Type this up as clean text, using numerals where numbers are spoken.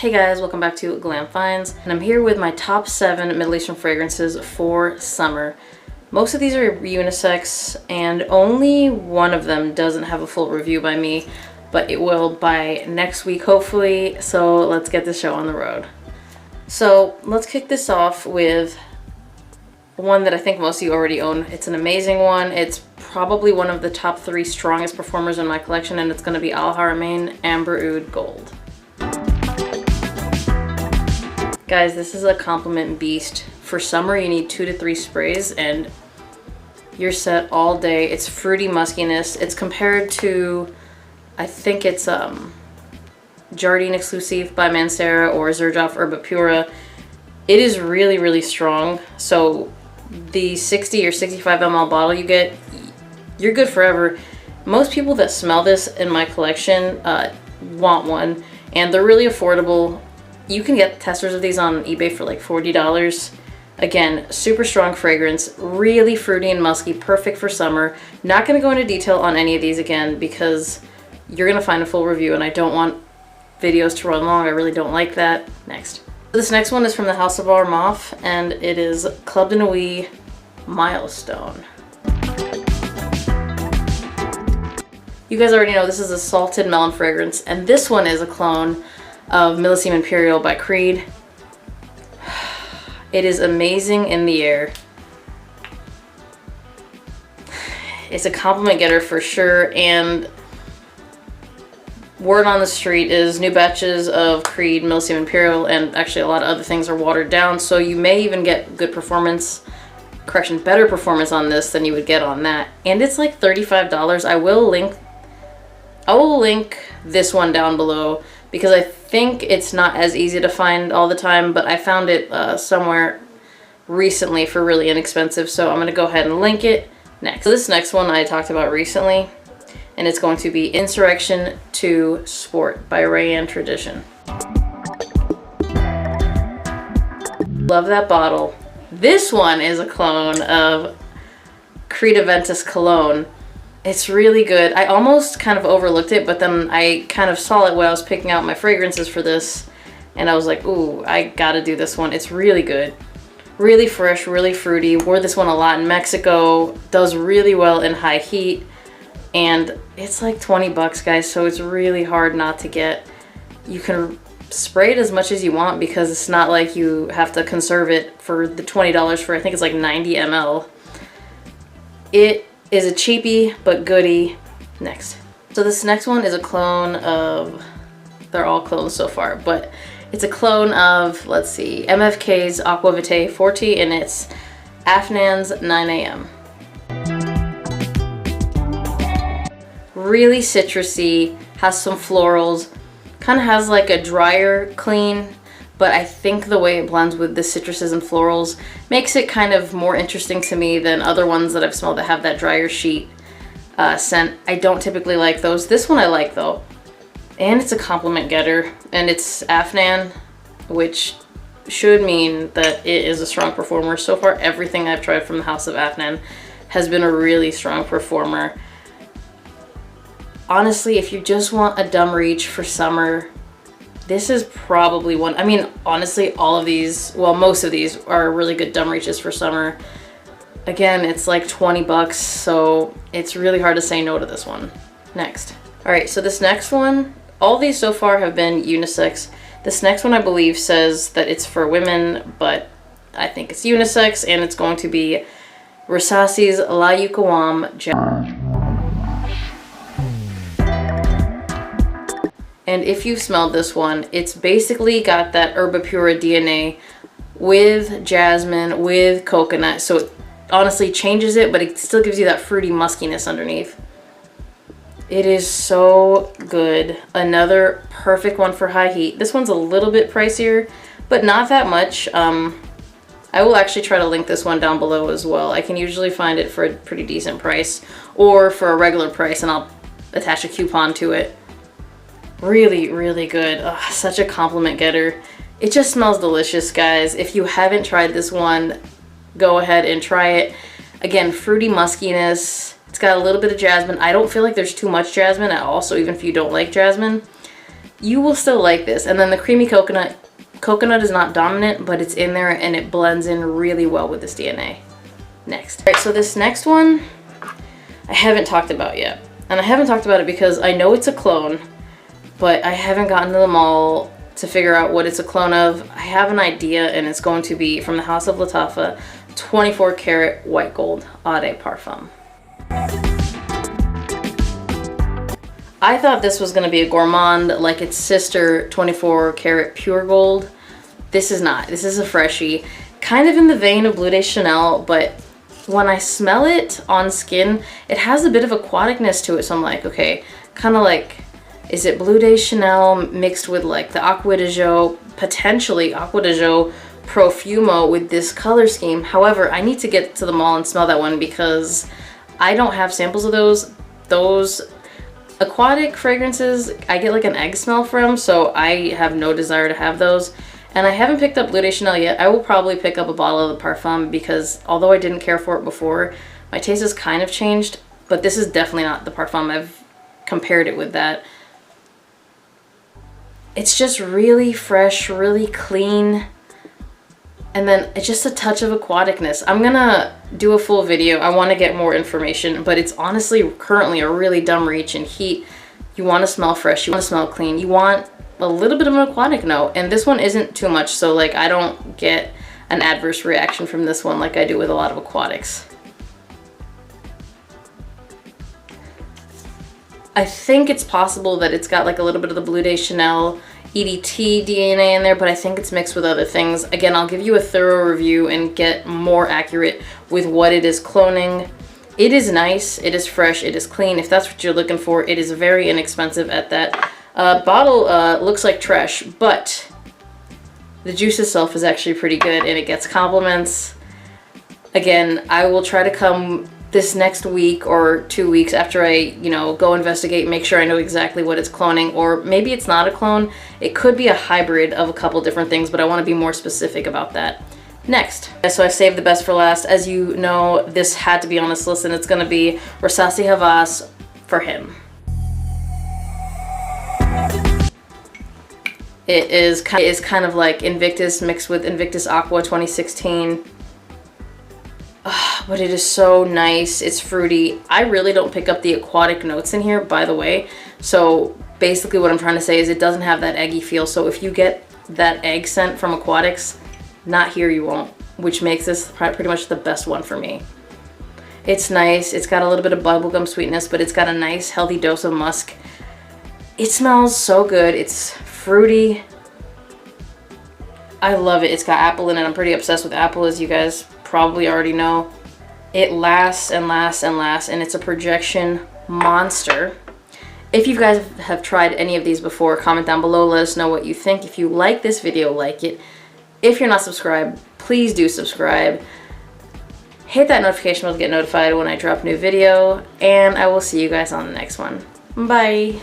Hey guys, welcome back to Glam Finds, and I'm here with my top 7 Middle Eastern fragrances for summer. Most of these are unisex, and only one of them doesn't have a full review by me, but it will by next week hopefully, so let's get this show on the road. So let's kick this off with one that I think most of you already own. It's an amazing one. It's probably one of the top 3 strongest performers in my collection, and it's going to be Al Haramain Amber Oud Gold. Guys, this is a compliment beast. For summer, you need 2 to 3 sprays and you're set all day. It's fruity muskiness. It's compared to, I think it's Jardin Exclusive by Mancera or Xerjoff Herba Pura. It is really, really strong. So the 60 or 65 ml bottle you get, you're good forever. Most people that smell this in my collection want one, and they're really affordable. You can get testers of these on eBay for like $40. Again, super strong fragrance, really fruity and musky, perfect for summer. Not going to go into detail on any of these again because you're going to find a full review, and I don't want videos to run long. I really don't like that. Next. This next one is from the House of Armaf, and it is Club de Nuit Milestone. You guys already know this is a salted melon fragrance, and this one is a clone of Millésime Imperial by Creed. It is amazing in the air. It's a compliment getter for sure, and word on the street is new batches of Creed, Millésime Imperial, and actually a lot of other things are watered down, so you may even get good performance, better performance on this than you would get on that. And it's like $35. I will link this one down below because I think it's not as easy to find all the time, but I found it somewhere recently for really inexpensive, so I'm going to go ahead and link it next. So this next one I talked about recently, and it's going to be Insurrection 2 Sport by Rayanne Tradition. Love that bottle. This one is a clone of Creed Aventus Cologne. It's really good. I almost kind of overlooked it, but then I kind of saw it when I was picking out my fragrances for this, and I was like, ooh, I gotta do this one. It's really good. Really fresh, really fruity. Wore this one a lot in Mexico. Does really well in high heat. And it's like 20 bucks, guys, so it's really hard not to get. You can spray it as much as you want because it's not like you have to conserve it for the $20 for, I think it's like 90 ml. It is a cheapie, but goodie. Next. So this next one is a clone of, they're all clones so far, but it's a clone of, let's see, MFK's Aqua Vitae 40, and it's Afnan's 9 AM. Really citrusy, has some florals, kind of has like a drier clean, but I think the way it blends with the citruses and florals makes it kind of more interesting to me than other ones that I've smelled that have that drier sheet scent. I don't typically like those. This one I like though. And it's a compliment getter, and it's Afnan, which should mean that it is a strong performer. So far, everything I've tried from the House of Afnan has been a really strong performer. Honestly, if you just want a dumb reach for summer, this is probably one. I mean, honestly, all of these, well, most of these are really good dumb reaches for summer. Again, it's like 20 bucks, so it's really hard to say no to this one. Next. All right, so this next one, all these so far have been unisex. This next one, I believe, says that it's for women, but I think it's unisex, and it's going to be Rosacea's Allahu Kawam Gel. And if you've smelled this one, it's basically got that Herba Pura DNA with jasmine, with coconut. So it honestly changes it, but it still gives you that fruity muskiness underneath. It is so good. Another perfect one for high heat. This one's a little bit pricier, but not that much. I will actually try to link this one down below as well. I can usually find it for a pretty decent price, or for a regular price, and I'll attach a coupon to it. Really, really good. Ugh, such a compliment getter. It just smells delicious, guys. If you haven't tried this one, go ahead and try it. Again, fruity muskiness. It's got a little bit of jasmine. I don't feel like there's too much jasmine at all, so even if you don't like jasmine, you will still like this. And then the creamy coconut. Coconut is not dominant, but it's in there and it blends in really well with this DNA. Next. All right, so this next one, I haven't talked about yet. And I haven't talked about it because I know it's a clone, but I haven't gotten to the mall to figure out what it's a clone of. I have an idea, and it's going to be from the House of Latafa, 24 karat white gold Eau de Parfum. I thought this was going to be a gourmand like its sister, 24 karat pure gold. This is not. This is a freshie. Kind of in the vein of Bleu de Chanel, but when I smell it on skin, it has a bit of aquaticness to it. So I'm like, okay, kind of like, is it Bleu de Chanel mixed with like the Aqua de Jo, potentially Aqua de Jo Profumo with this color scheme. However, I need to get to the mall and smell that one because I don't have samples of those. Those aquatic fragrances, I get like an egg smell from, so I have no desire to have those. And I haven't picked up Bleu de Chanel yet. I will probably pick up a bottle of the Parfum because although I didn't care for it before, my taste has kind of changed, but this is definitely not the Parfum. I've compared it with that. It's just really fresh, really clean. And then it's just a touch of aquaticness. I'm gonna do a full video. I want to get more information, but it's honestly currently a really dumb reach in heat. You want to smell fresh, you want to smell clean, you want a little bit of an aquatic note, and this one isn't too much, so like I don't get an adverse reaction from this one like I do with a lot of aquatics. I think it's possible that it's got like a little bit of the Bleu de Chanel EDT DNA in there, but I think it's mixed with other things. Again, I'll give you a thorough review and get more accurate with what it is cloning. It is nice, it is fresh, it is clean. If that's what you're looking for, it is very inexpensive at that. Bottle looks like trash, but the juice itself is actually pretty good and it gets compliments. Again, I will try to come this next week or 2 weeks after I, go investigate, make sure I know exactly what it's cloning, or maybe it's not a clone. It could be a hybrid of a couple different things, but I want to be more specific about that. Next, so I saved the best for last. As you know, this had to be on this list, and it's going to be Rosacea for him. It is kind of like Invictus mixed with Invictus Aqua 2016. But it is so nice. It's fruity. I really don't pick up the aquatic notes in here, by the way. So basically what I'm trying to say is it doesn't have that eggy feel. So if you get that egg scent from aquatics, not here you won't, which makes this pretty much the best one for me. It's nice. It's got a little bit of bubblegum sweetness, but it's got a nice healthy dose of musk. It smells so good. It's fruity. I love it. It's got apple in it. I'm pretty obsessed with apple, as you guys probably already know. It lasts and lasts and lasts, and it's a projection monster. If you guys have tried any of these before, comment down below, let us know what you think. If you like this video, like it. If you're not subscribed, please do subscribe. Hit that notification bell to get notified when I drop a new video, and I will see you guys on the next one. Bye!